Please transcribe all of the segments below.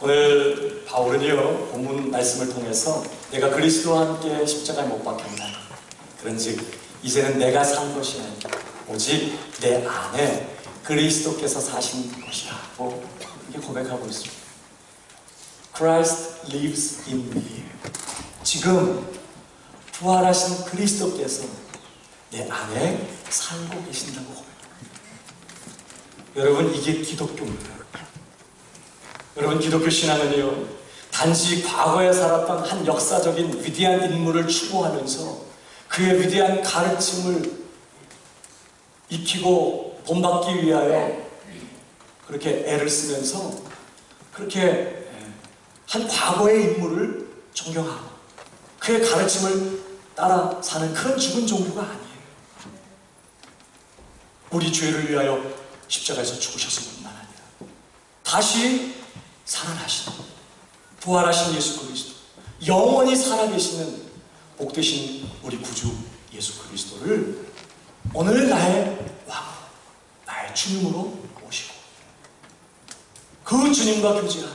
오늘 바울은요, 본문 말씀을 통해서 내가 그리스도와 함께 십자가에 못 박혔나, 그런즉 이제는 내가 산 것이 아니라 오직 내 안에 그리스도께서 사신 것이라고 이렇게 고백하고 있습니다. Christ lives in me. 지금 부활하신 그리스도께서 내 안에 살고 계신다고 고백합니다. 여러분, 이게 기독교입니다. 여러분, 기독교 신앙은요, 단지 과거에 살았던 한 역사적인 위대한 인물을 추모하면서 그의 위대한 가르침을 익히고 본받기 위하여 그렇게 애를 쓰면서 그렇게 한 과거의 인물을 존경하고 그의 가르침을 따라 사는 그런 죽은 종교가 아니에요. 우리 죄를 위하여 십자가에서 죽으셔서 뿐만 아니라 다시 살아나신, 부활하신 예수 그리스도, 영원히 살아계시는 복되신 우리 구주 예수 그리스도를 오늘 나의 왕, 나의 주님으로 모시고 그 주님과 교제하며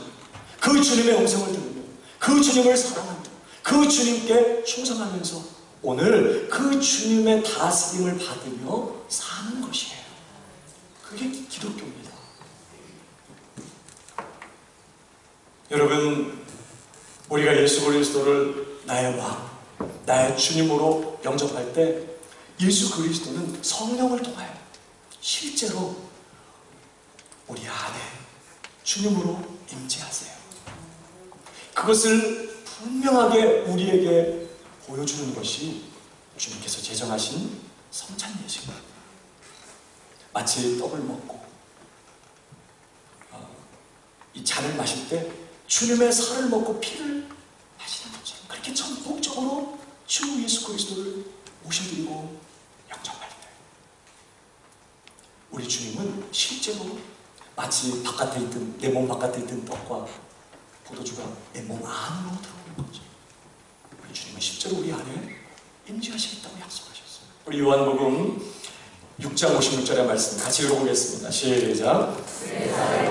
그 주님의 음성을 들으며 그 주님을 사랑하며 그 주님께 충성하면서 오늘 그 주님의 다스림을 받으며 사는 것이에요. 그게 기독교입니다. 여러분, 우리가 예수 그리스도를 나의 왕, 나의 주님으로 영접할 때 예수 그리스도는 성령을 통하여 실제로 우리 안에 주님으로 임재하세요. 그것을 분명하게 우리에게 보여주는 것이 주님께서 제정하신 성찬 예식입니다. 마치 떡을 먹고 이 잔을 마실 때 주님의 살을 먹고 피를 마시는 것처럼 그렇게 전폭적으로 주 예수 그리스도를 모셔드리고 영접할 때 우리 주님은 실제로 마치 바깥에 있던, 내 몸 바깥에 있던 떡과 포도주가 내 몸 안으로 들어오는 거죠. 우리 주님은 실제로 우리 안에 임재하시겠다고 약속하셨어요. 우리 요한복음 6장 56절의 말씀 같이 읽어보겠습니다. 시작.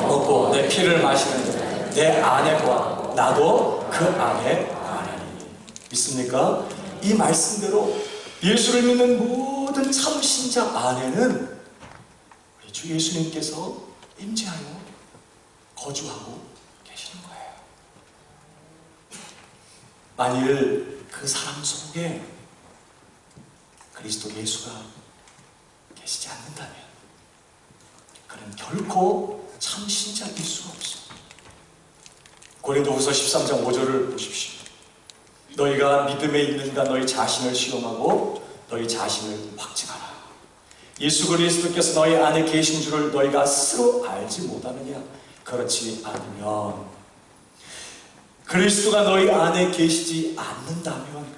먹고 내 피를 마시는 내 안에 거하고 나도 그 안에 거하리니. 믿습니까? 이 말씀대로 예수를 믿는 모든 참 신자 안에는 우리 주 예수님께서 임재하여 거주하고 계시는 거예요. 만일 그 사람 속에 그리스도 예수가 계시지 않는다면 그는 결코 참 신자일 수가 없어요. 고린도후서 13장 5절을 보십시오. 너희가 믿음에 있는가 너희 자신을 시험하고 너희 자신을 확증하라. 예수 그리스도께서 너희 안에 계신 줄을 너희가 스스로 알지 못하느냐? 그렇지 않으면 그리스도가 너희 안에 계시지 않는다면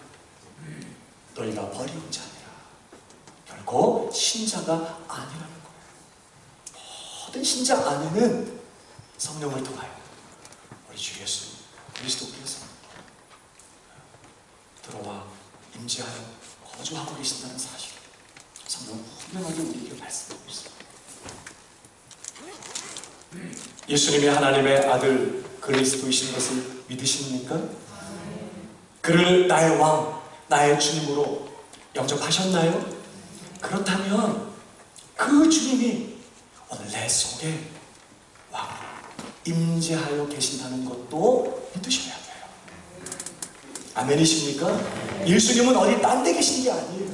너희가 버리운 자니라. 결코 신자가 아니라는 거예요. 모든 신자 안에는 성령을 통하여 우리 주 예수 그리스도께서 들어와 임재하여 거주하고 계신다는 사실, 성경은 분명하게 우리에게 말씀하고 있습니다. 예수님이 하나님의 아들 그리스도이신 것을 믿으십니까? 그를 나의 왕, 나의 주님으로 영접하셨나요? 그렇다면 그 주님이 오늘 내 속에 왕으로 임재하여 계신다는 것도 믿으셔야 돼요. 아멘이십니까? 예수님은 어디 딴 데 계신 게 아니에요.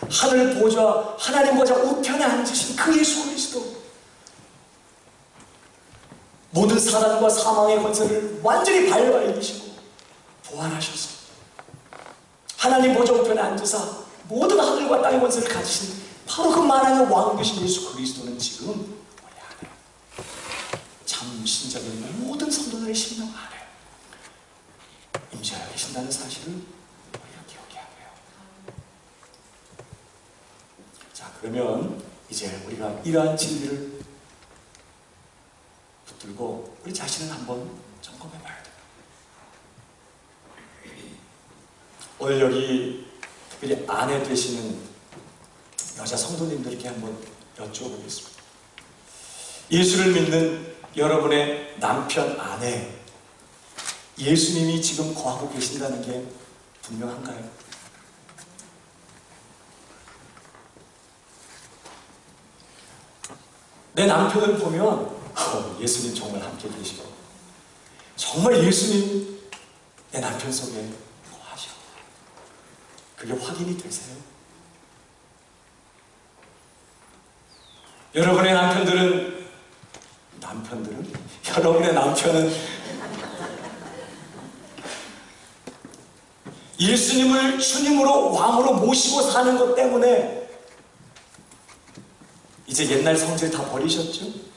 하늘 보좌, 하나님 보좌 우편에 앉으신 그 예수 그리스도, 모든 사단과 사망의 권세를 완전히 밟아 이기시고 부활하셔서 하나님 보좌 우편에 앉으사 모든 하늘과 땅의 권세를 가지신 바로 그 만왕의 왕 되신 예수 그리스도는 지금 우리 안에 참 신자된 모든 성도들의 심령 안에 임재하여 계신다는 사실을 우리가 기억해야 돼요. 자, 그러면 이제 우리가 이러한 진리를 붙들고 우리 자신을 한번 점검해 봐야 돼요. 오늘 여기 특별히 아내 되시는 여자 성도님들께 한번 여쭤보겠습니다. 예수를 믿는 여러분의 남편 안에 예수님이 지금 거하고 계신다는 게 분명한가요? 내 남편을 보면 예수님 정말 함께 계시고, 정말 예수님 내 남편 속에 거하셔. 그게 확인이 되세요? 여러분의 여러분의 남편은 예수님을 주님으로 왕으로 모시고 사는 것 때문에 이제 옛날 성질 다 버리셨죠?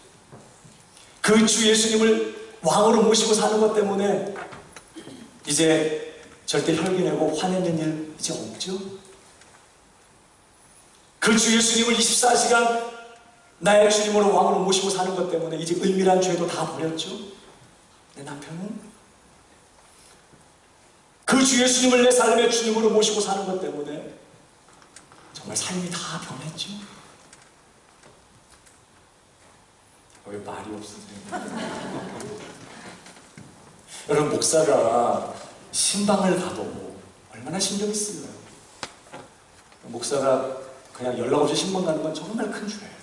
그 주 예수님을 왕으로 모시고 사는 것 때문에 이제 절대 혈기내고 화내는 일 이제 없죠? 그 주 예수님을 24시간 나의 주님으로 왕으로 모시고 사는 것 때문에 이제 은밀한 죄도 다 버렸죠? 내 남편은 그 주 예수님을 내 삶의 주님으로 모시고 사는 것 때문에 정말 삶이 다 변했죠? 왜 말이 없으세요? 여러분, 목사가 신방을 가도 얼마나 신경이 쓰여요. 목사가 그냥 연락 없이 신방 가는 건 정말 큰 죄예요.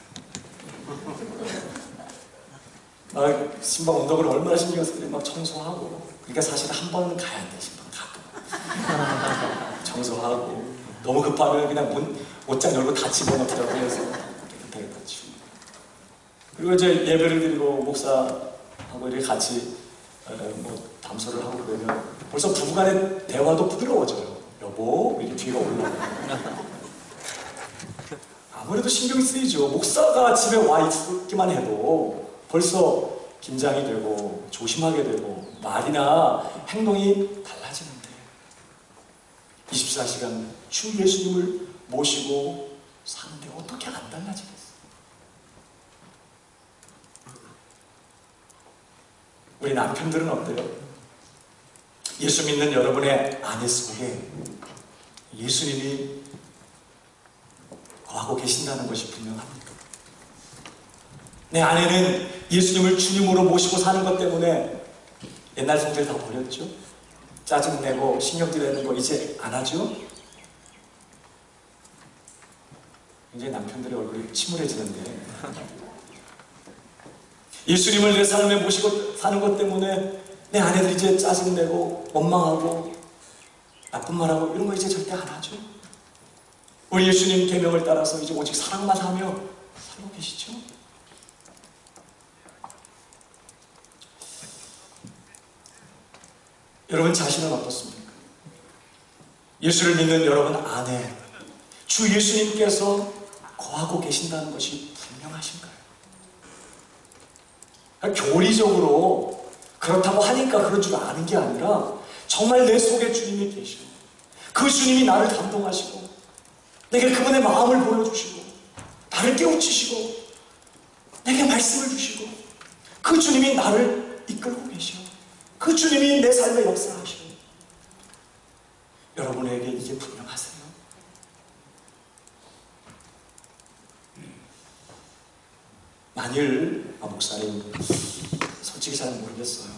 신방 온다고 그러면 얼마나 신경 쓰는데 막 청소하고. 그러니까 사실 한 번은 가야 돼, 신방 가끔. 청소하고. 너무 급하면 그냥 옷장 열고 다 집어넣더라고. 해서 깨끗하게 다 치우고. 그리고 이제 예배를 드리고 목사하고 이렇게 같이 담소를 하고 그러면 벌써 부부간의 대화도 부드러워져요. 여보, 이렇게 뒤가 올라가요. 아무래도 신경이 쓰이죠. 목사가 집에 와 있기만 해도 벌써 긴장이 되고 조심하게 되고 말이나 행동이 달라지는데 24시간 주 예수님을 모시고 사는데 어떻게 안 달라지겠어요? 우리 남편들은 어때요? 예수 믿는 여러분의 아내 속에 예수님이 거하고 계신다는 것이 분명합니다. 내 아내는 예수님을 주님으로 모시고 사는 것 때문에 옛날 성질 다 버렸죠? 짜증내고 신경질내는 거 이제 안 하죠? 이제 남편들의 얼굴이 침울해지는데 예수님을 내 삶에 모시고 사는 것 때문에 내 아내들이 이제 짜증내고 원망하고 나쁜 말하고 이런 거 이제 절대 안 하죠? 우리 예수님 계명을 따라서 이제 오직 사랑만 하며 살고 계시죠? 여러분 자신은 어떻습니까? 예수를 믿는 여러분 안에 주 예수님께서 거하고 계신다는 것이 분명하신가요? 교리적으로 그렇다고 하니까 그런 줄 아는 게 아니라 정말 내 속에 주님이 계시고 그 주님이 나를 감동하시고 내게 그분의 마음을 보여주시고 나를 깨우치시고 내게 말씀을 주시고 그 주님이 나를 이끌고 계시고 그 주님이 내 삶에 역사하시고 여러분에게 이게 분명하세요? 만일 목사님 솔직히 잘 모르겠어요.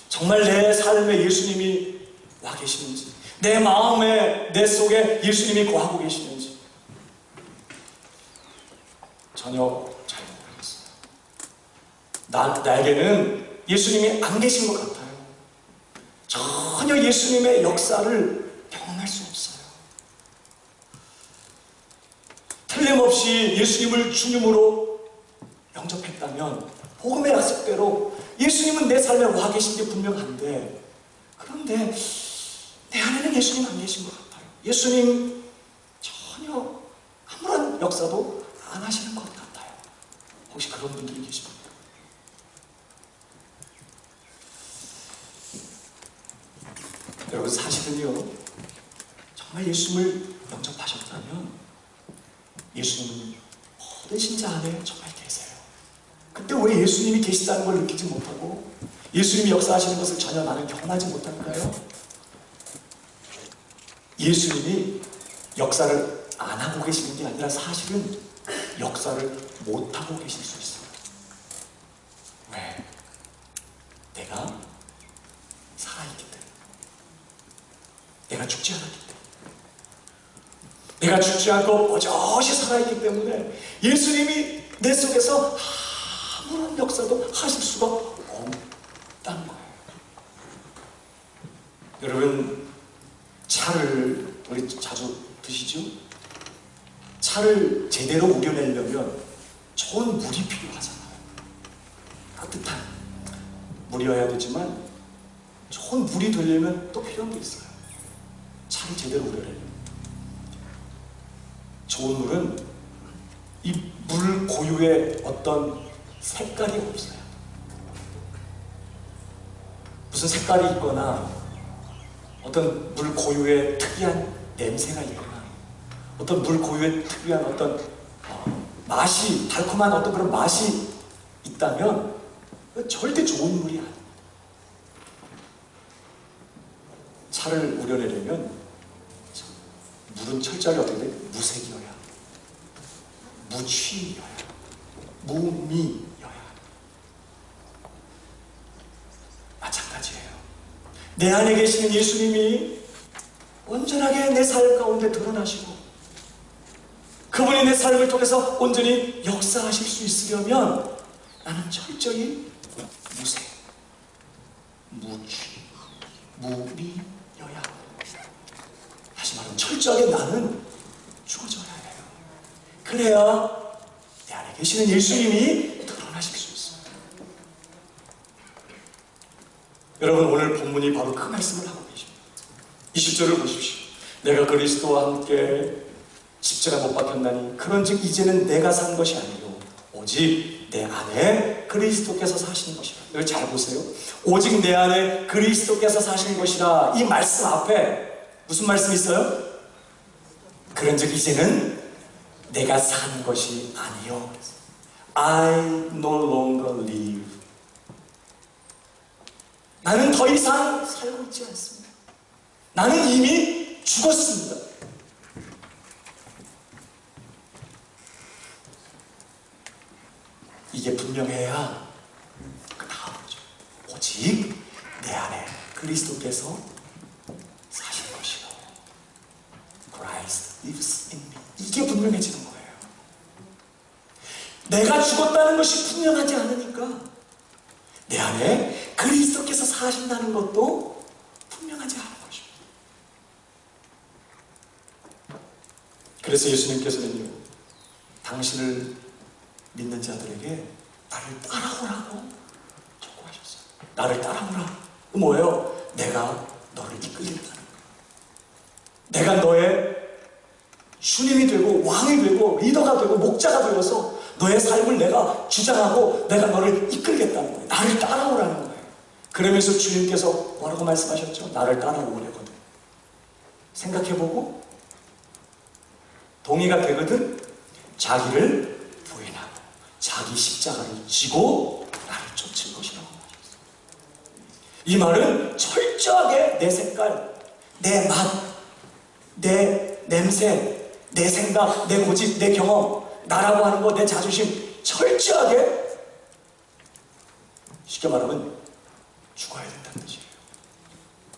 정말 내 삶에 예수님이 와 계시는지 내 마음에 내 속에 예수님이 거하고 계시는지 전혀 잘 모르겠어요. 나에게는 예수님이 안 계신 것 같아요. 전혀 예수님의 역사를 경험할 수 없어요. 틀림없이 예수님을 주님으로 영접했다면 복음의 약속대로 예수님은 내 삶에 와 계신 게 분명한데 그런데 내 안에는 예수님 안 계신 것 같아요. 예수님 전혀 아무런 역사도 안 하시는 것 같아요. 혹시 그런 분들이 계십니까? 여러분 사실은요 정말 예수님을 영접하셨다면 예수님은 모든 신자 안에 정말 계세요. 근데 왜 예수님이 계시다는 걸 느끼지 못하고 예수님이 역사하시는 것을 전혀 나는 경험하지 못할까요? 예수님이 역사를 안 하고 계시는 게 아니라 사실은 역사를 못 하고 계실 수 있어요. 왜? 내가 살아있기 때문에. 내가 죽지 않았기 때문에. 내가 죽지 않고 어저씨 살아있기 때문에 예수님이 내 속에서 아무런 역사도 하실 수가 없다는 거예요. 여러분, 차를 우리 자주 드시죠? 차를 제대로 우려내려면 좋은 물이 필요하잖아요. 따뜻한 물이어야 되지만 좋은 물이 되려면 또 필요한 게 있어요. 차를 제대로 우려내려면 좋은 물은 이 물 고유의 어떤 색깔이 없어요. 무슨 색깔이 있거나 어떤 물 고유의 특이한 냄새가 있거나 어떤 물 고유의 특이한 어떤 맛이, 달콤한 어떤 그런 맛이 있다면 절대 좋은 물이 아니에요. 차를 우려내려면 물은 철저하게 어떻게 돼? 무색이어야, 무취여야, 무미여야. 마찬가지예요. 내 안에 계시는 예수님이 온전하게 내 삶 가운데 드러나시고 그분이 내 삶을 통해서 온전히 역사하실 수 있으려면 나는 철저히 무색, 무취, 무미여야 합니다. 다시 말하면 철저하게 나는 죽어져야 해요. 그래야 내 안에 계시는 예수님이 드러나실 수 있어요. 여러분, 오늘 본문이 바로 그 말씀을 하고 계십니다. 20절을 보십시오. 내가 그리스도와 함께 십자가 못 박혔나니 그런즉 이제는 내가 산 것이 아니요 오직 내 안에 그리스도께서 사시는 것이라. 여기 잘 보세요. 오직 내 안에 그리스도께서 사시는 것이라. 이 말씀 앞에 무슨 말씀이 있어요? 그런즉 이제는 내가 산 것이 아니요 I no longer live. 나는 더 이상 살고 있지 않습니다. 나는 이미 죽었습니다. 이게 분명해야 그 다음이죠. 오직 내 안에 그리스도께서 사신 것이요 Christ lives in me. 이게 분명해지는 거예요. 내가 죽었다는 것이 분명하지 않으니까 내 안에 그리스도께서 사신다는 것도 분명하지 않은 것입니다. 그래서 예수님께서는요, 당신을 믿는 자들에게 나를 따라오라고 촉구하셨어요. 나를 따라오라. 그 뭐예요? 내가 너를 이끌겠다는 거예요. 내가 너의 주님이 되고 왕이 되고 리더가 되고 목자가 되어서 너의 삶을 내가 주장하고 내가 너를 이끌겠다는 거예요. 나를 따라오라는 거예요. 그러면서 주님께서 뭐라고 말씀하셨죠? 나를 따라오래거든. 생각해보고 동의가 되거든 자기를 부인하고 자기 십자가를 지고 나를 쫓을 것이라고 하셨어요. 이 말은 철저하게 내 색깔, 내 맛, 내 냄새, 내 생각, 내 고집, 내 경험, 나라고 하는 거, 내 자존심 철저하게, 쉽게 말하면 죽어야 된다는 뜻이에요.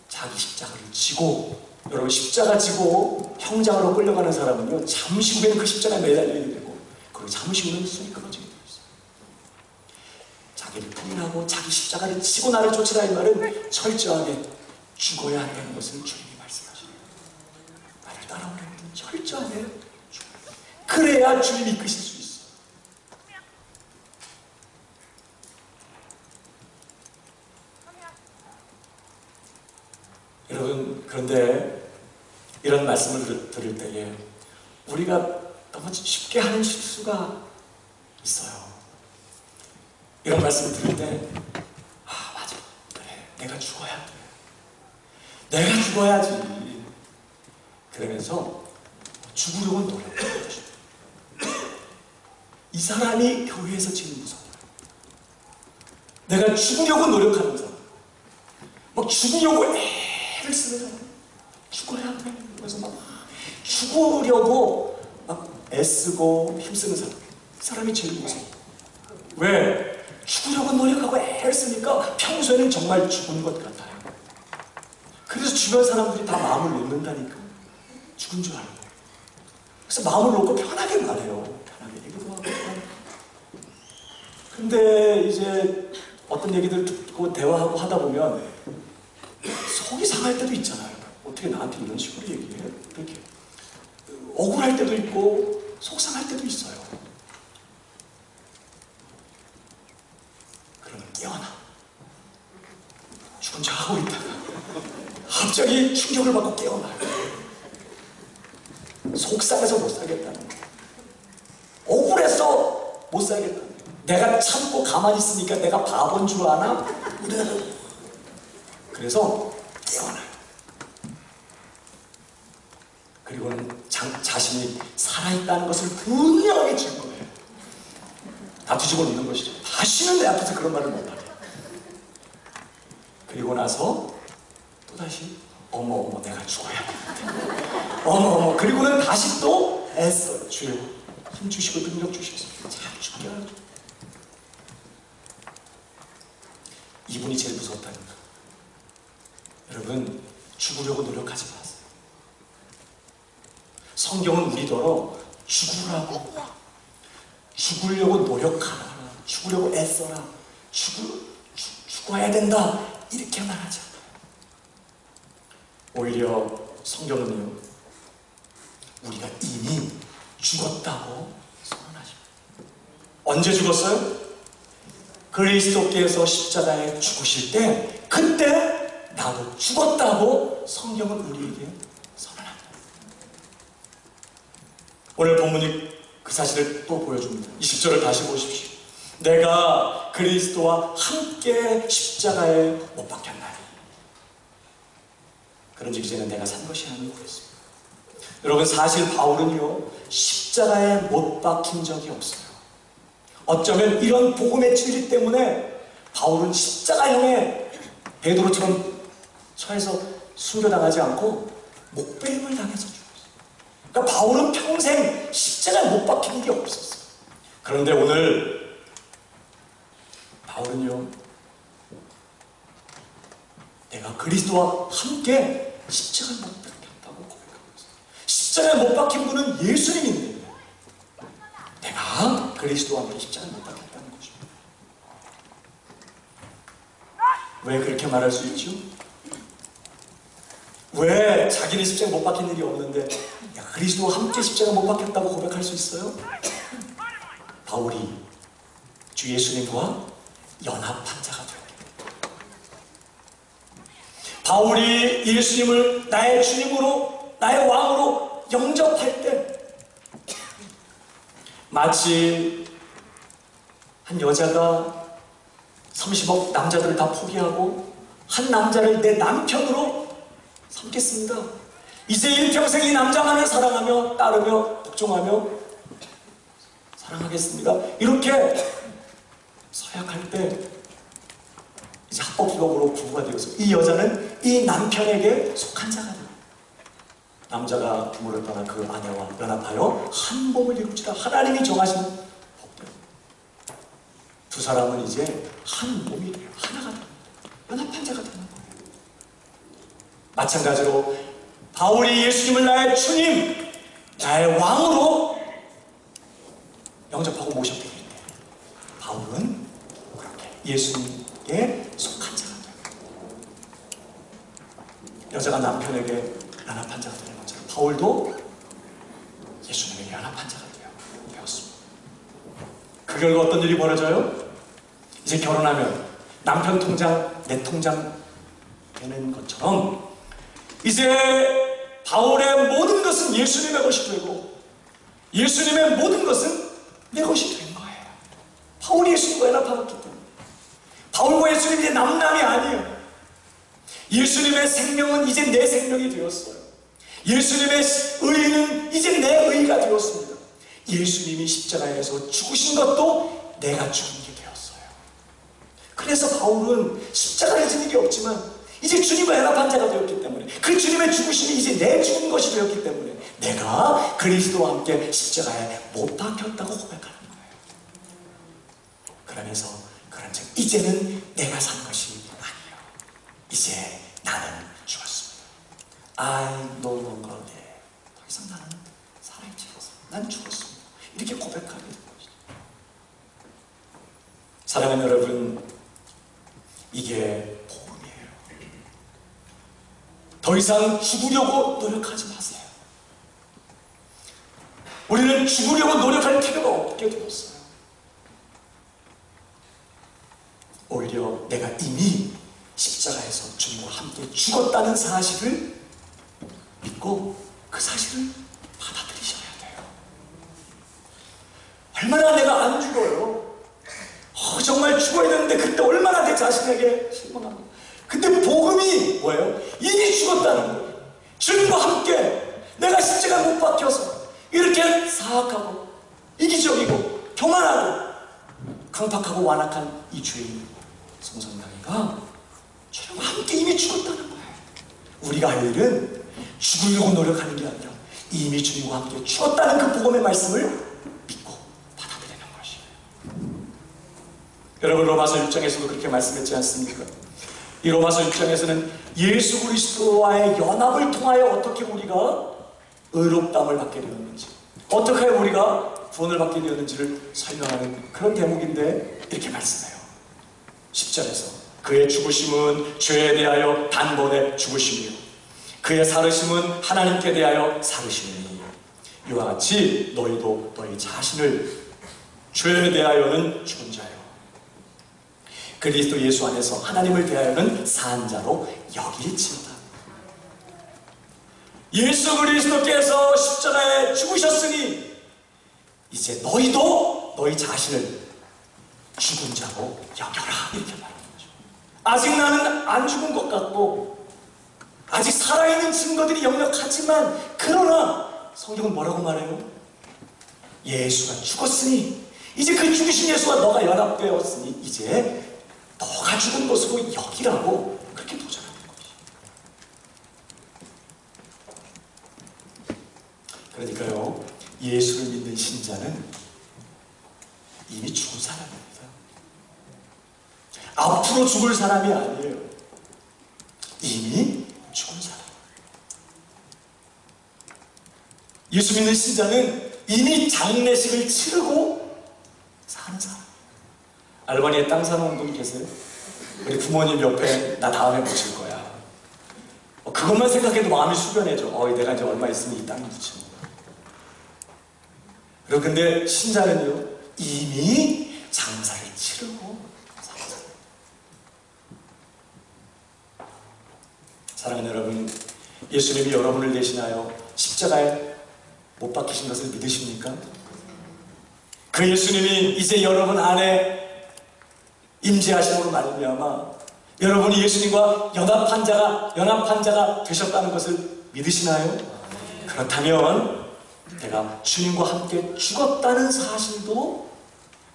자기 십자가를 지고, 여러분 십자가 지고 형장으로 끌려가는 사람은요 잠시 후에는 그 십자가에 매달리게 되고 그리고 잠시 후에는 숨이 끊어지게 되어 있어요. 자기를 부인하고 자기 십자가를 지고 나를 쫓으라. 이 말은 철저하게 죽어야 한다는 것을 주님이 말씀하시네요. 나를 따라오라는 것은 철저하게 죽어야 돼. 그래야 주님이 이끄실 수 있어요. 여러분, 그런데 이런 말씀을 들을 때에 우리가 너무 쉽게 하는 실수가 있어요. 이런 말씀을 들을 때 맞아, 그래, 내가 죽어야 돼, 내가 죽어야지, 그러면서 죽으려고 노력해요. 이 사람이 교회에서 제일 무서워요. 내가 죽으려고 노력하는 사람, 막 죽으려고 애를 쓰는 사람, 죽어야 돼. 그래서 막 죽으려고 막 애쓰고 힘쓰는 사람, 이 사람이 제일 무서워. 왜? 죽으려고 노력하고 애를 쓰니까 평소에는 정말 죽은 것 같아요. 그래서 주변 사람들이 다 마음을 놓는다니까. 죽은 줄 알고. 그래서 마음을 놓고 편하게 말해요. 편하게 얘기도 하고. 근데 이제 어떤 얘기들 듣고 대화하고 하다 보면 속이 상할 때도 있잖아요. 어떻게 나한테 이런 식으로 얘기해? 이렇게 억울할 때도 있고 속상할 때도 있어요. 그러면 깨어나. 죽은 척 하고 있다가 갑자기 충격을 받고 깨어나요. 속상해서 못 살겠다는 거예요. 억울해서 못 살겠다는 거예요. 내가 참고 가만히 있으니까 내가 바본 줄 아나? 그래서 깨어나요. 그리고는 자신이 살아있다는 것을 분명하게 증거해요. 다 뒤집어 놓는 것이죠. 다시는 내 앞에서 그런 말을 못하게. 그리고 나서 또다시 어머 내가 죽어야 되는데 어머 그리고는 다시 또 애써요. 주여 힘 주시고 능력 주셔서 잘 죽게 하죠. 이분이 제일 무섭다니까. 여러분 죽으려고 노력하지 마세요. 성경은 우리더러 죽으려고 노력하라, 죽으려고 애써라, 죽어야 된다 이렇게 말하지 않아요. 오히려 성경은요 우리가 이미 죽었다고 선언하십니다. 언제 죽었어요? 그리스도께서 십자가에 죽으실 때 그때 나도 죽었다고 성경은 우리에게 선언합니다. 오늘 본문이 그 사실을 또 보여줍니다. 20절을 다시 보십시오. 내가 그리스도와 함께 십자가에 못 박혔나니 그런즉 이제는 내가 산 것이 아니고 그랬습니다. 여러분 사실 바울은요 십자가에 못 박힌 적이 없어요. 어쩌면 이런 복음의 진리 때문에 바울은 십자가형에 베드로처럼 처해서 순교당하지 않고 목베림을 당해서 죽었어요. 그러니까 바울은 평생 십자가에 못 박힌 게 없었어요. 그런데 오늘 바울은요 내가 그리스도와 함께 십자가에 못 박혔다고 고백하고 있어요. 십자가에 못 박힌 분은 예수님인데 내가 그리스도와 함께 십자가에 못 박혔다는 거죠. 왜 그렇게 말할 수 있죠? 왜 자기는 십자가에 못 박힌 일이 없는데 그리스도와 함께 십자가에 못 박혔다고 고백할 수 있어요? 바울이 주 예수님과 연합한 자가 되었습니다. 바울이 예수님을 나의 주님으로 나의 왕으로 영접할 때 마치 한 여자가 30억 남자들을 다 포기하고 한 남자를 내 남편으로 삼겠습니다. 이제 일평생 이 남자만을 사랑하며 따르며 복종하며 사랑하겠습니다. 이렇게 서약할 때 이제 합법적으로 부부가 되어서 이 여자는 이 남편에게 속한 자가 돼요. 남자가 부모를 떠나 그 아내와 연합하여 한 몸을 이루지라 하나님이 정하신 법대로 두 사람은 이제 한 몸이 돼요. 하나가 됩니다. 연합한 자가 되는 거예요. 마찬가지로 바울이 예수님을 나의 주님, 나의 왕으로 영접하고 모셨기 때문에 바울은 그렇게 예수님께 속한 자가 돼요. 여자가 남편에게 연합한 자가 되는 것처럼 바울도 예수님에게 연합한 자가 되었습니다. 그 결과 어떤 일이 벌어져요? 이제 결혼하면 남편 통장, 내 통장 되는 것처럼 이제 바울의 모든 것은 예수님의 것이 되고 예수님의 모든 것은 내 것이 된 거예요. 바울이 예수님과 연합하였기 때문에 바울과 예수님이 이제 남남이 아니에요. 예수님의 생명은 이제 내 생명이 되었어요. 예수님의 의는 이제 내 의가 되었습니다. 예수님이 십자가에서 죽으신 것도 내가 죽은 게 되었어요. 그래서 바울은 십자가를 지는 게 없지만 이제 주님과 연합한 자가 되었기 때문에 그 주님의 죽으심이 이제 내 죽은 것이 되었기 때문에 내가 그리스도와 함께 십자가에 못 박혔다고 고백하는 거예요. 그러면서 그런즉 이제는 내가 산 것이 아니요 이제 나는 죽었습니다. I no longer live. 더 이상 나는 살아있지 않습니다. 난 죽었습니다. 이렇게 고백하게 된 것이죠. 사랑하는 여러분, 이게 복음이에요. 더 이상 죽으려고 노력하지 마세요. 우리는 죽으려고 노력할 필요가 없게 되었어요. 오히려 내가 이미 십자가에서 주님과 함께 죽었다는 사실을 믿고 그 사실을 받아들이셔야 돼요. 얼마나 내가 안 죽어요. 정말 죽어야 되는데 그때 얼마나 내 자신에게 실망하고. 근데 복음이 뭐예요? 이미 죽었다는 거예요. 주님과 함께 내가 십자가에 못 박혀서 이렇게 사악하고 이기적이고 교만하고 강팍하고 완악한 이 죄인 성성당이가 주님과 함께 이미 죽었다는 거예요. 우리가 할 일은 죽으려고 노력하는 게 아니라 이미 주님과 함께 죽었다는 그 복음의 말씀을 믿고 받아들이는 것이에요. 여러분, 로마서 6장에서도 그렇게 말씀했지 않습니까? 이 로마서 6장에서는 예수 그리스도와의 연합을 통하여 어떻게 우리가 의롭다함을 받게 되었는지, 어떻게 우리가 구원을 받게 되었는지를 설명하는 그런 대목인데 이렇게 말씀해요. 10절에서 그의 죽으심은 죄에 대하여 단번에 죽으심이요 그의 살으심은 하나님께 대하여 살으심이니 이와 같이 너희도 너희 자신을 죄에 대하여는 죽은 자요 그리스도 예수 안에서 하나님을 대하여는 산 자로 여길지어다. 예수 그리스도께서 십자가에 죽으셨으니 이제 너희도 너희 자신을 죽은 자로 여겨라, 이렇게 말하는 거죠. 아직 나는 안 죽은 것 같고 아직 살아있는 증거들이 역력하지만, 그러나 성경은 뭐라고 말해요? 예수가 죽었으니, 이제 그 죽으신 예수와 너가 연합되었으니 이제 너가 죽은 것으로 여기라고 그렇게 도전하는 것이죠. 그러니까요, 예수를 믿는 신자는 이미 죽은 사람입니다. 앞으로 죽을 사람이 아니에요. 이미 죽은 사람. 예수 믿는 신자는 이미 장례식을 치르고 사는 사람. 알바니에 땅 사는 분 계세요? 우리 부모님 옆에 나 다음에 묻힐 거야. 그것만 생각해도 마음이 숙연해져. 내가 이제 얼마 있으면 이 땅에 묻히는 거야. 그리고 근데 신자는요, 이미 장사를 치르고 사는 사람. 사랑하는 여러분, 예수님이 여러분을 대신하여 십자가에 못 박히신 것을 믿으십니까? 그 예수님이 이제 여러분 안에 임재하심으로 말미암아 여러분이 예수님과 연합한 자가 되셨다는 것을 믿으시나요? 그렇다면 내가 주님과 함께 죽었다는 사실도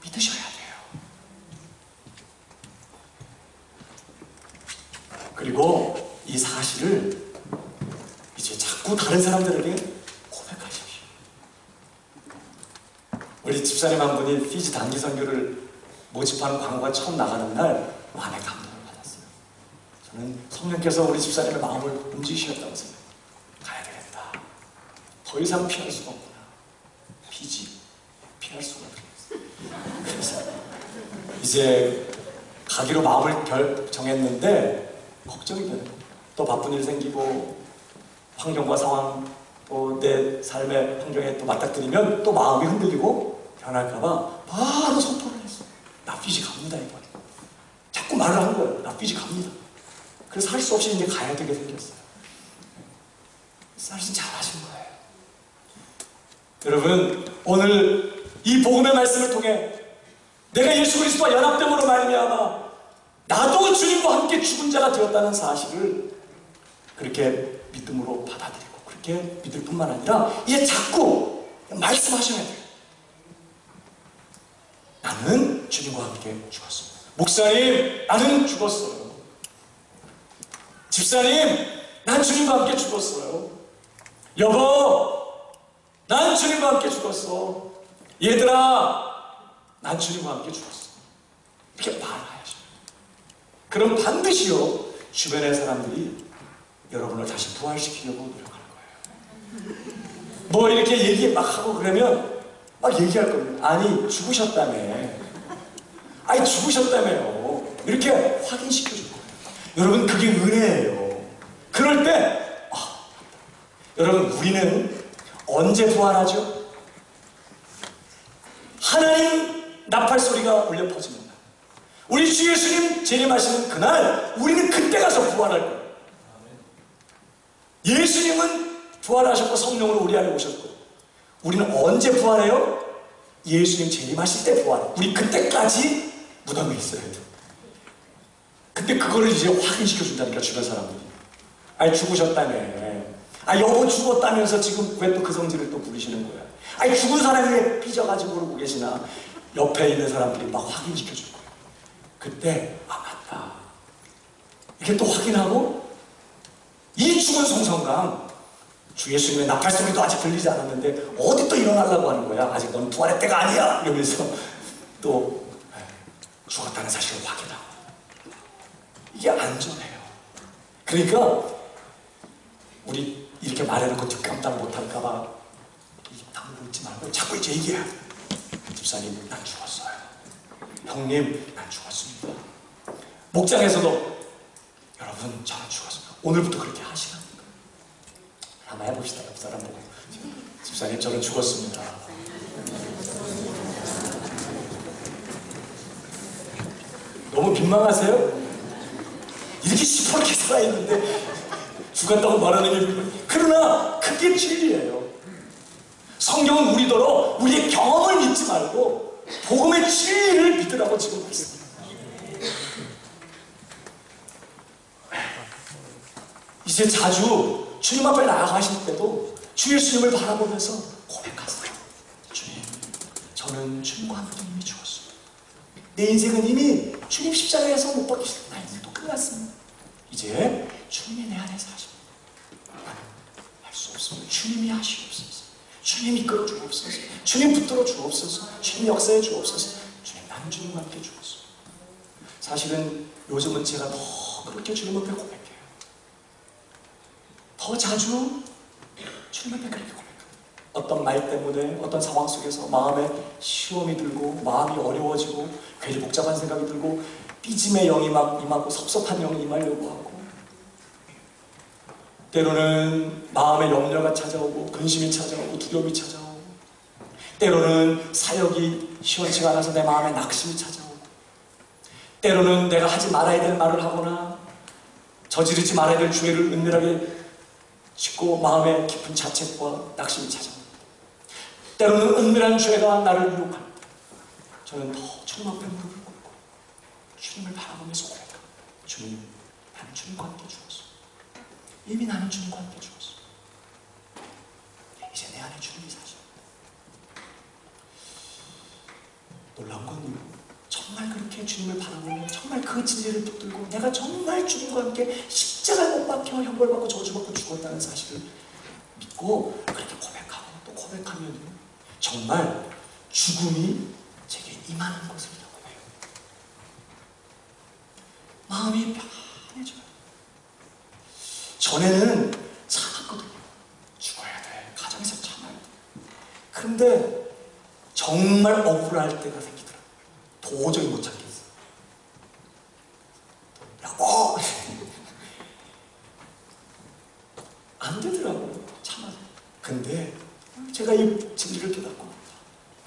믿으셔야 돼요. 그리고 이 사실을 이제 자꾸 다른 사람들에게 고백하십시오. 우리 집사님 한 분이 피지 단기 선교를 모집하는 광고가 처음 나가는 날 마음에 감동을 받았어요. 저는 성령께서 우리 집사님의 마음을 움직이셨다고 생각해요. 가야 되겠다. 더 이상 피할 수가 없구나. 피지 피할 수가 없겠어요. 그래서 이제 가기로 마음을 정했는데 걱정이 되는 거예요. 또 바쁜 일 생기고 환경과 상황, 또 내 삶의 환경에 또 맞닥뜨리면 또 마음이 흔들리고 변할까봐 바로 선포를 했어요. 나 피지 갑니다, 이번에. 자꾸 말을 한 거예요. 나 피지 갑니다. 그래서 할 수 없이 이제 가야 되게 생겼어요. 사실 잘하신 거예요. 여러분, 오늘 이 복음의 말씀을 통해 내가 예수 그리스도와 연합됨으로 말미암아 나도 주님과 함께 죽은 자가 되었다는 사실을 그렇게 믿음으로 받아들이고, 그렇게 믿을 뿐만 아니라 이제 자꾸 말씀하셔야 돼요. 나는 주님과 함께 죽었습니다. 목사님, 나는 죽었어요. 집사님, 난 주님과 함께 죽었어요. 여보, 난 주님과 함께 죽었어. 얘들아, 난 주님과 함께 죽었어. 이렇게 말하셔. 그럼 반드시요 주변의 사람들이 여러분을 다시 부활시키려고 노력할 거예요. 뭐 이렇게 얘기 막 하고 그러면 막 얘기할 겁니다. 아니 죽으셨다며. 아니 죽으셨다며요. 이렇게 확인시켜 줄 거예요. 여러분 그게 은혜예요. 그럴 때 여러분 우리는 언제 부활하죠? 하나님 나팔 소리가 울려 퍼집니다. 우리 주 예수님 재림하시는 그날 우리는 그때 가서 부활할 거예요. 예수님은 부활하셨고 성령으로 우리 안에 오셨고 우리는 언제 부활해요? 예수님 재림하실 때 부활해. 우리 그때까지 무덤에 있어야 돼. 근데 그거를 이제 확인시켜 준다니까 주변 사람들이. 아니 죽으셨다며. 아 여보 죽었다면서 지금 왜 또 그 성질을 또 부리시는 거야. 아니 죽은 사람이 왜 삐져가지고 그러고 계시나. 옆에 있는 사람들이 막 확인시켜 줄 거예요. 그때 맞다 이렇게 또 확인하고 이 죽은 송성강 주 예수님의 나팔 소리도 아직 들리지 않았는데 어디 또 일어나려고 하는 거야. 아직 넌 부활의 때가 아니야 이러면서 또 죽었다는 사실을 확인하고. 이게 안전해요. 그러니까 우리 이렇게 말해놓고 뒷감당 못할까봐 입 다물고 있지 말고 자꾸 이제 얘기해. 집사님 난 죽었어요. 형님 난 죽었습니다. 목장에서도 여러분 저는 죽었습니다. 오늘부터 그렇게 하시라니까. 한번 해봅시다. 옆 사람 보고 집사님 저는 죽었습니다. 너무 민망하세요? 이렇게 시퍼렇게 살아있는데 죽었다고 말하는 게. 그러나 그게 진리예요. 성경은 우리더러 우리의 경험을 믿지 말고 복음의 진리를 믿으라고 지금 말씀합니다. 이제 자주 주님 앞에 나아가실 때도 주 예수님을 바라보면서 고백하세요. 주님, 저는 주님과 함께 이미 죽었어요. 내 인생은 이미 주님 십자가에서 못 박히실 때 나의 또 끝났습니다. 이제 주님이 내 안에 사십니다. 나는 할 수 없습니다. 주님이 하시옵소서. 주님 이끌어 주옵소서. 주님 붙들어 주옵소서. 주님 역사해 주옵소서. 주님 나는 주님과 함께 죽었어요. 사실은 요즘은 제가 더 그렇게 주님 앞에 고백해요. 더 자주 주님 앞에 그렇게 고백합니다. 어떤 말 때문에 어떤 상황 속에서 마음에 시험이 들고 마음이 어려워지고 괜히 복잡한 생각이 들고 삐짐의 영이 막 임하고 섭섭한 영이 임하려고 하고 때로는 마음의 염려가 찾아오고 근심이 찾아오고 두려움이 찾아오고 때로는 사역이 시원치가 않아서 내 마음에 낙심이 찾아오고 때로는 내가 하지 말아야 될 말을 하거나 저지르지 말아야 될 죄를 은밀하게 짓고 마음에 깊은 자책과 낙심이 찾아옵니다. 때로는 은밀한 죄가 나를 유혹합니다. 저는 더 주님 앞에 무릎을 꿇고 주님을 바라보면서 고백합니다. 주님, 나는 주님과 함께 죽었어. 이미 나는 주님과 함께 죽었어. 이제 내 안에 주님이 사셔. 놀라운 건요, 정말 그렇게 주님을 바라보며 정말 그 진리를 붙들고 내가 정말 주님과 함께 십자가에 못 박혀 형벌받고 저주받고 죽었다는 사실을 믿고 그렇게 고백하고 또 고백하면 정말 죽음이 제게 임하는 것을 경험해요. 마음이 편해져요. 전에는 참았거든요. 죽어야 돼. 가정에서 참아야 돼. 근데 정말 억울할 때가 생기더라고요. 도저히 못 참겠어요. 여보! 안 되더라고요. 참아서. 근데 제가 이 진리를 깨닫고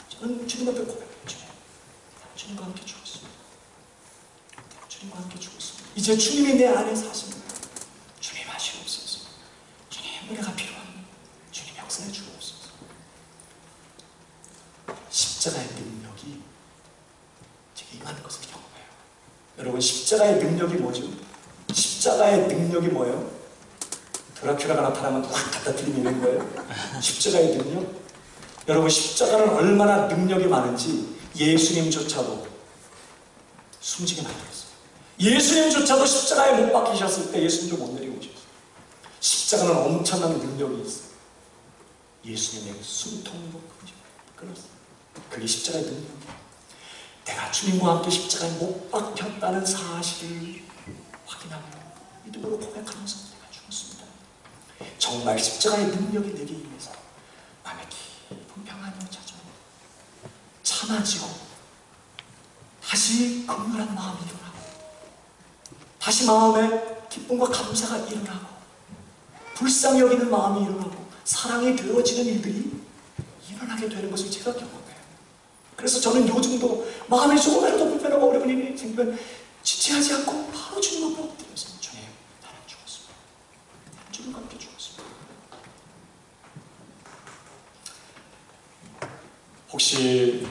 저는 주님 앞에 고백해요. 주님과 함께 죽었습니다. 주님과 함께 죽었습니다. 이제 주님이 내 안에 사십니다. 주님 하시옵소서. 주님 은혜가 필요합니다. 주님 역사해 주옵소서. 십자가의 능력이 제게 임하는 것을 경험해요. 여러분 십자가의 능력이 뭐죠? 십자가의 능력이 뭐예요? 드라큘라가 나타나면 확 갖다 들이미는 거예요. 십자가의 능력? 여러분 십자가는 얼마나 능력이 많은지 예수님조차도 숨지게 만들었어요. 예수님조차도 십자가에 못 박히셨을 때 예수님도 못 내리고 오셨어요. 십자가는 엄청난 능력이 있어요. 예수님의 숨통으로 끊었어요. 그게 십자가의 능력이에요. 내가 주님과 함께 십자가에 못 박혔다는 사실을 확인하며 믿음으로 고백하면서 내가 죽었습니다. 정말 십자가의 능력이 내게 임해서 마음에 깊은 평안이 찾아오고 참아지고 다시 긍휼한 마음이 일어나고 다시 마음에 기쁨과 감사가 일어나고 불쌍히 여기는 마음이 일어나고 사랑이 되어지는 일들이 일어나게 되는 것을 제가 경험해요. 그래서 저는 요즘도 마음이 조금이라도 불편하고 어려운 일이 생기면 지체하지 않고 바로 주님 앞에 엎드려서 주님, 나는 죽었습니다. 나는 주님과 함께 죽었습니다. 혹시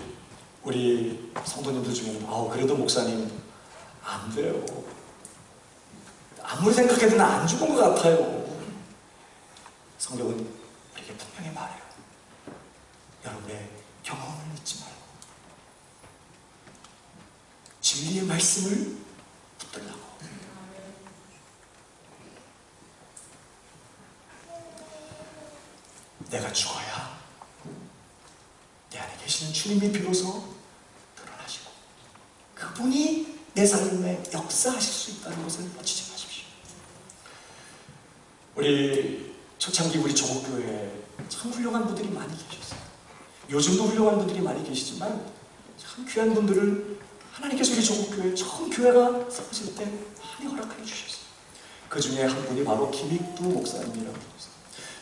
우리 성도님들 중에는 그래도 목사님 안 돼요. 아무리 생각해도 나 안 죽은 것 같아요. 성경은 우리에게 분명히 말해요. 여러분의 경험을 믿지 말고 진리의 말씀을 붙들라고. 내가 죽어야 내 안에 계시는 주님이 비로소 드러나시고 그분이 내 삶에 역사하실 수 있다는 것을 놓치지 마십시오. 우리 초창기 우리 조국교회에 참 훌륭한 분들이 많이 계셨어요. 요즘도 훌륭한 분들이 많이 계시지만 참 귀한 분들을 하나님께서 우리 조국교회 처음 교회가 세워질 때 많이 허락해 주셨어요. 그 중에 한 분이 바로 김익두 목사님이라고 있어요.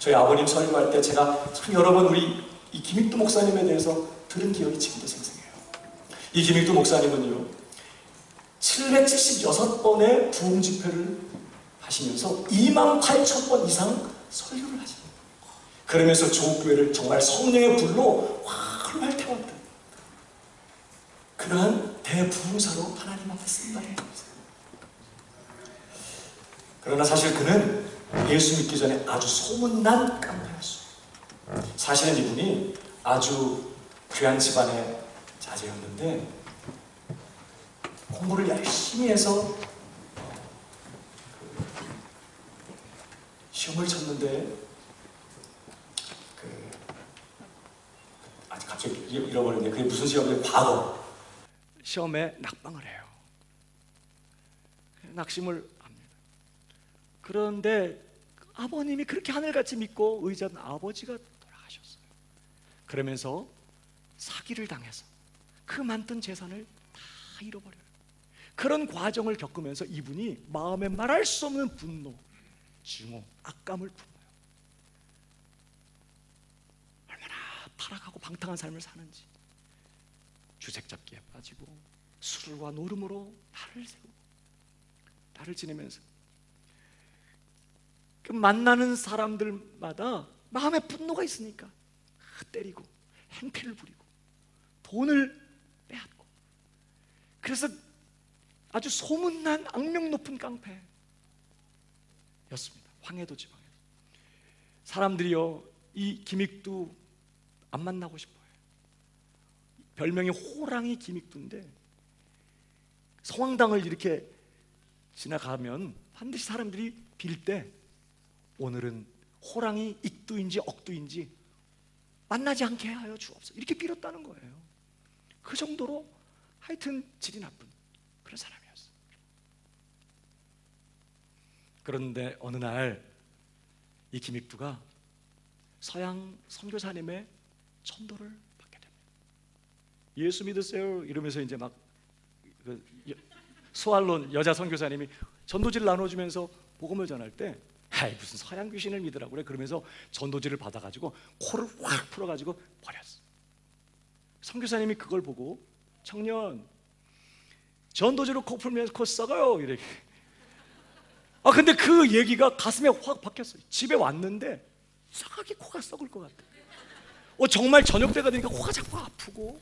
저희 아버님 설교할 때 제가 참 여러 번 우리 이 김익두 목사님에 대해서 들은 기억이 지금도 생생해요. 이 김익두 목사님은요 776번의 부흥 집회를 하시면서 28,000번 이상 설교를 하십니다. 그러면서 조국교회를 정말 성령의 불로 활활 태웠던 그러한 대부흥사로 하나님 앞에 쓴다는 것입니다. 그러나 사실 그는 예수 믿기 전에 아주 소문난 깡패였어요. 사실은 이분이 아주 귀한 집안의 자제였는데 공부를 열심히 해서 시험을 쳤는데 갑자기 잃어버렸는데 그게 무슨 시험이에요? 과거 시험에 낙방을 해요. 낙심을 합니다. 그런데 아버님이 그렇게 하늘같이 믿고 의지하던 아버지가 돌아가셨어요. 그러면서 사기를 당해서 그 많던 재산을 다 잃어버려요. 그런 과정을 겪으면서 이분이 마음에 말할 수 없는 분노, 증오, 악감을 품어요. 얼마나 타락하고 방탕한 삶을 사는지 주색 잡기에 빠지고 술과 노름으로 나를 세우고 나를 지내면서 그 만나는 사람들마다 마음에 분노가 있으니까 때리고 행패를 부리고 돈을 빼앗고 그래서 아주 소문난 악명 높은 깡패였습니다. 황해도 지방에 사람들이요 이 김익두 안 만나고 싶어요. 별명이 호랑이 김익두인데 성황당을 이렇게 지나가면 반드시 사람들이 빌 때 오늘은 호랑이 익두인지 억두인지 만나지 않게 하여 주옵소서 이렇게 빌었다는 거예요. 그 정도로 하여튼 질이 나쁜 그런 사람이었어요. 그런데 어느 날 이 김익두가 서양 선교사님의 전도를 받게 됩니다. 예수 믿으세요 이러면서 이제 막 소알론 여자 선교사님이 전도지를 나눠주면서 복음을 전할 때 무슨 서양 귀신을 믿으라고 그래 그러면서 전도지를 받아가지고 코를 확 풀어가지고 버렸어. 선교사님이 그걸 보고 청년 전도지로 코 풀면서 코 썩어요 이렇게. 근데 그 얘기가 가슴에 확 박혔어요. 집에 왔는데 이상하게 코가 썩을 것 같아. 정말 저녁 때가 되니까 코가 자꾸 아프고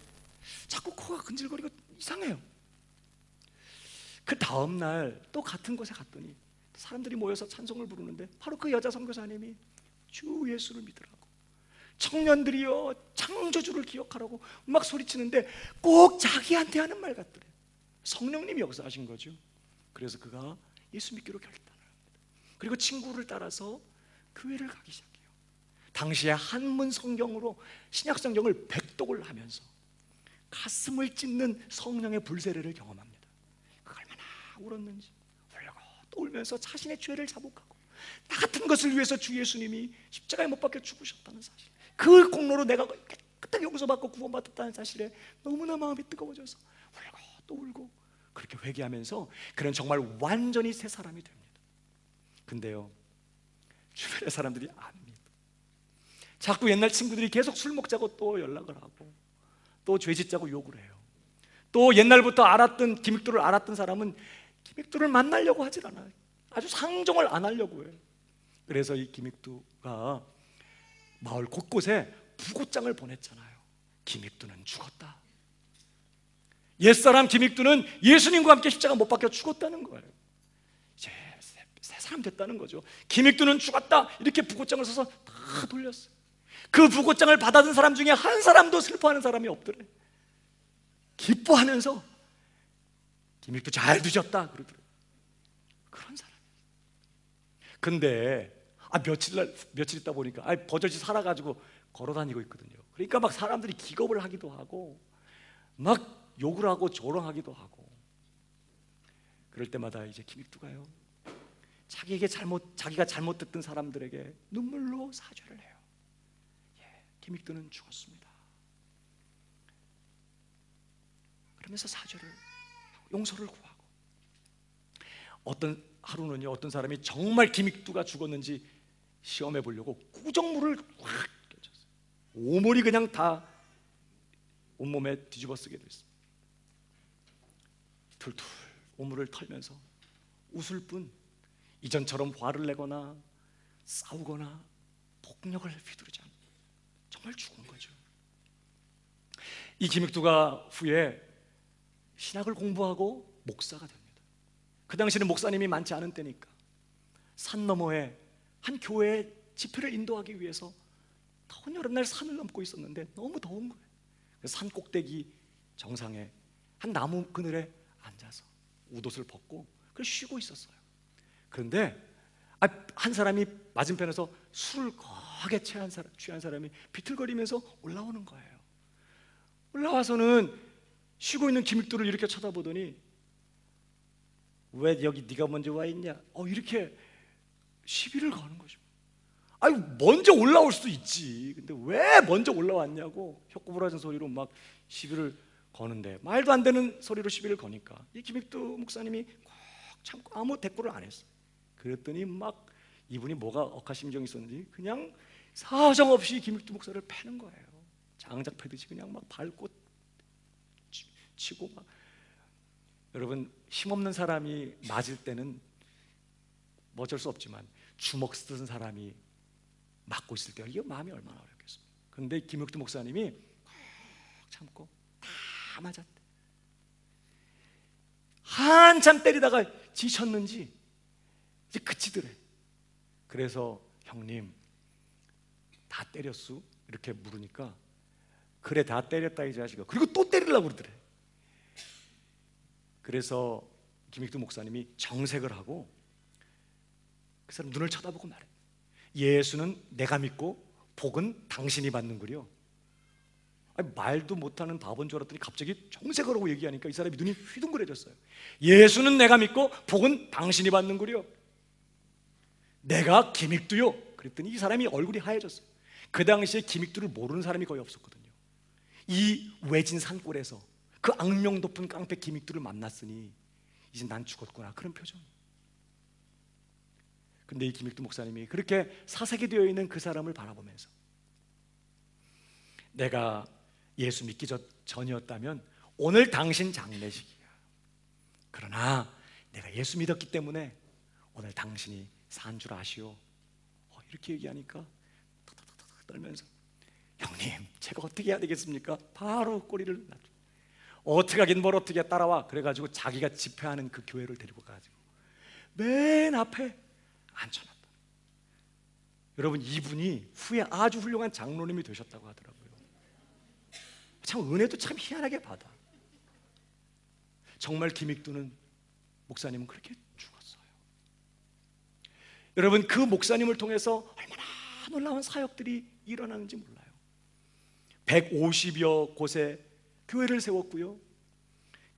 자꾸 코가 근질거리고 이상해요. 그 다음날 또 같은 곳에 갔더니 사람들이 모여서 찬송을 부르는데 바로 그 여자 선교사님이 주 예수를 믿으라고 청년들이요 창조주를 기억하라고 막 소리치는데 꼭 자기한테 하는 말 같더래. 성령님이 역사하신 거죠. 그래서 그가 예수 믿기로 결단을 합니다. 그리고 친구를 따라서 교회를 가기 시작해요. 당시에 한문 성경으로 신약 성경을 백독을 하면서 가슴을 찢는 성령의 불세례를 경험합니다. 그 얼마나 울었는지, 울고 또 울면서 자신의 죄를 자복하고 나 같은 것을 위해서 주 예수님이 십자가에 못 박혀 죽으셨다는 사실, 그 공로로 내가 깨끗하게 용서받고 구원받았다는 사실에 너무나 마음이 뜨거워져서 울고 또 울고 그렇게 회개하면서 그는 정말 완전히 새 사람이 됩니다. 근데요, 주변의 사람들이 안 믿어. 자꾸 옛날 친구들이 계속 술 먹자고 또 연락을 하고 또 죄 짓자고 욕을 해요. 또 옛날부터 알았던 기믹도를 알았던 사람은 기믹도를 만나려고 하질 않아요. 아주 상종을 안 하려고 해요. 그래서 이 기믹도가 마을 곳곳에 부고장을 보냈잖아요. 기믹도는 죽었다. 옛사람 기믹도는 예수님과 함께 십자가 못 박혀 죽었다는 거예요. 이제 새 사람 됐다는 거죠. 기믹도는 죽었다 이렇게 부고장을 써서 다 돌렸어요. 그 부고장을 받아든 사람 중에 한 사람도 슬퍼하는 사람이 없더래. 기뻐하면서 기믹도 잘 두셨다 그러더래요. 그런 사람. 근데 며칠 있다 보니까 버젓이 살아가지고 걸어다니고 있거든요. 그러니까 막 사람들이 기겁을 하기도 하고 막 욕을 하고 조롱하기도 하고, 그럴 때마다 이제 기믹도가요, 자기가 잘못했던 사람들에게 눈물로 사죄를 해요. 기믹도는 죽었습니다. 그러면서 사죄를 하고 용서를 구하고, 어떤 하루는요, 어떤 사람이 정말 기믹도가 죽었는지 시험해 보려고 구정물을 확 껴쳤어요. 오물이 그냥 다 온몸에 뒤집어 쓰게 됐습니다. 툴툴 오물을 털면서 웃을 뿐 이전처럼 화를 내거나 싸우거나 폭력을 휘두르지 않는, 정말 죽은 거죠. 이 기믹도가 후에 신학을 공부하고 목사가 됩니다. 그 당시는 목사님이 많지 않은 때니까 산 너머에 한 교회에 집회를 인도하기 위해서 더운 여름날 산을 넘고 있었는데 너무 더운 거예요. 산 꼭대기 정상에 한 나무 그늘에 앉아서 웃옷을 벗고 그걸 쉬고 있었어요. 그런데 한 사람이 맞은편에서 술을 거하게 취한 사람이 비틀거리면서 올라오는 거예요. 올라와서는 쉬고 있는 기믹도를 이렇게 쳐다보더니 왜 여기 네가 먼저 와 있냐? 이렇게 시비를 거는 거죠. 먼저 올라올 수도 있지. 근데 왜 먼저 올라왔냐고 혀꼬부라진 소리로 막 시비를 거는데, 말도 안 되는 소리로 시비를 거니까 이 기믹도 목사님이 꼭 참고 아무 대꾸를 안 했어요. 그랬더니 막 이분이 뭐가 억하심정이 있었는지 그냥 사정없이 기믹도 목사를 패는 거예요. 장작 패듯이 그냥 막 밟고 치고 막. 여러분, 힘없는 사람이 맞을 때는 뭐 어쩔 수 없지만 주먹 쓰던 사람이 맞고 있을 때 이게 마음이 얼마나 어렵겠습니까? 그런데 김혁두 목사님이 꼭 참고 다 맞았대. 한참 때리다가 지쳤는지 이제 그치더래. 그래서 형님 다 때렸수? 이렇게 물으니까 그래 다 때렸다 이 자식아. 그리고 또 때리려고 그러더래. 그래서 김익두 목사님이 정색을 하고 그 사람 눈을 쳐다보고 말해. 예수는 내가 믿고 복은 당신이 받는 거려. 말도 못하는 바본 줄 알았더니 갑자기 정색을 하고 얘기하니까 이 사람이 눈이 휘둥그레졌어요. 예수는 내가 믿고 복은 당신이 받는 거려. 내가 김익두요. 그랬더니 이 사람이 얼굴이 하얘졌어요. 그 당시에 김익두를 모르는 사람이 거의 없었거든요. 이 외진 산골에서 그 악명 높은 깡패 김익두를 만났으니 이제 난 죽었구나, 그런 표정. 근데 이 김익두 목사님이 그렇게 사색이 되어 있는 그 사람을 바라보면서 내가 예수 믿기 전이었다면 오늘 당신 장례식이야. 그러나 내가 예수 믿었기 때문에 오늘 당신이 산 줄 아시오. 이렇게 얘기하니까 탁탁탁탁 떨면서 형님 제가 어떻게 해야 되겠습니까? 바로 꼬리를 낮춰. 어떻게 하긴 뭘 어떻게 따라와. 그래가지고 자기가 집회하는 그 교회를 데리고 가가지고 맨 앞에 앉혀놨다. 여러분, 이분이 후에 아주 훌륭한 장로님이 되셨다고 하더라고요. 참 은혜도 참 희한하게 받아. 정말 김익두는 목사님은 그렇게 죽었어요. 여러분, 그 목사님을 통해서 얼마나 놀라운 사역들이 일어나는지 몰라요. 150여 곳에 교회를 세웠고요.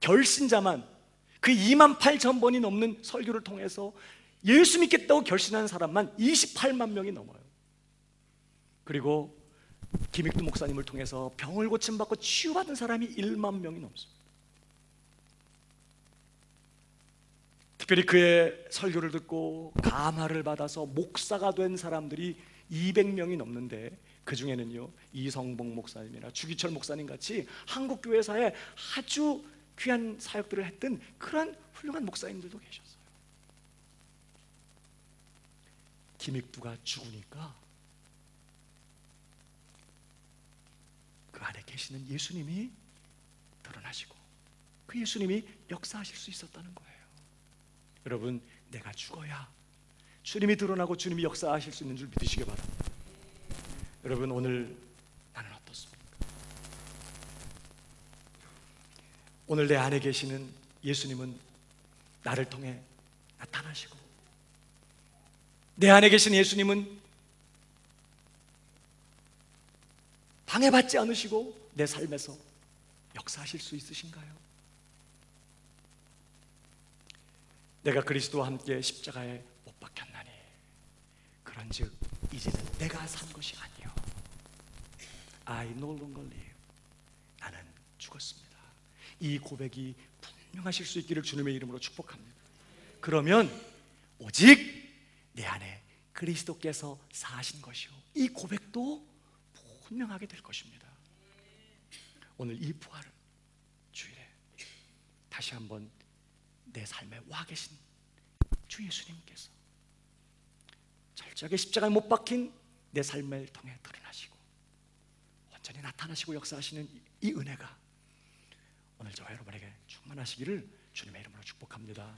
결신자만 그 28,000번이 넘는 설교를 통해서 예수 믿겠다고 결신한 사람만 28만 명이 넘어요. 그리고 김익두 목사님을 통해서 병을 고침받고 치유받은 사람이 1만 명이 넘습니다. 특별히 그의 설교를 듣고 감화를 받아서 목사가 된 사람들이 200명이 넘는데, 그 중에는요 이성봉 목사님이나 주기철 목사님 같이 한국 교회사에 아주 귀한 사역들을 했던 그런 훌륭한 목사님들도 계셨어요. 김익두가 죽으니까 그 안에 계시는 예수님이 드러나시고 그 예수님이 역사하실 수 있었다는 거예요. 여러분, 내가 죽어야 주님이 드러나고 주님이 역사하실 수 있는 줄 믿으시기 바랍니다. 여러분, 오늘 나는 어떻습니까? 오늘 내 안에 계시는 예수님은 나를 통해 나타나시고, 내 안에 계신 예수님은 방해받지 않으시고 내 삶에서 역사하실 수 있으신가요? 내가 그리스도와 함께 십자가에 못 박혔나니 그런즉 이제는 내가 산 것이 아니요 I no longer live. 나는 죽었습니다. 이 고백이 분명하실 수 있기를 주님의 이름으로 축복합니다. 그러면 오직 내 안에 그리스도께서 사신 것이요, 이 고백도 분명하게 될 것입니다. 오늘 이 부활 주일에 다시 한번 내 삶에 와 계신 주 예수님께서 철저하게 십자가에 못 박힌 내 삶을 통해 드러나시고 완전히 나타나시고 역사하시는 이 은혜가 오늘 저와 여러분에게 충만하시기를 주님의 이름으로 축복합니다.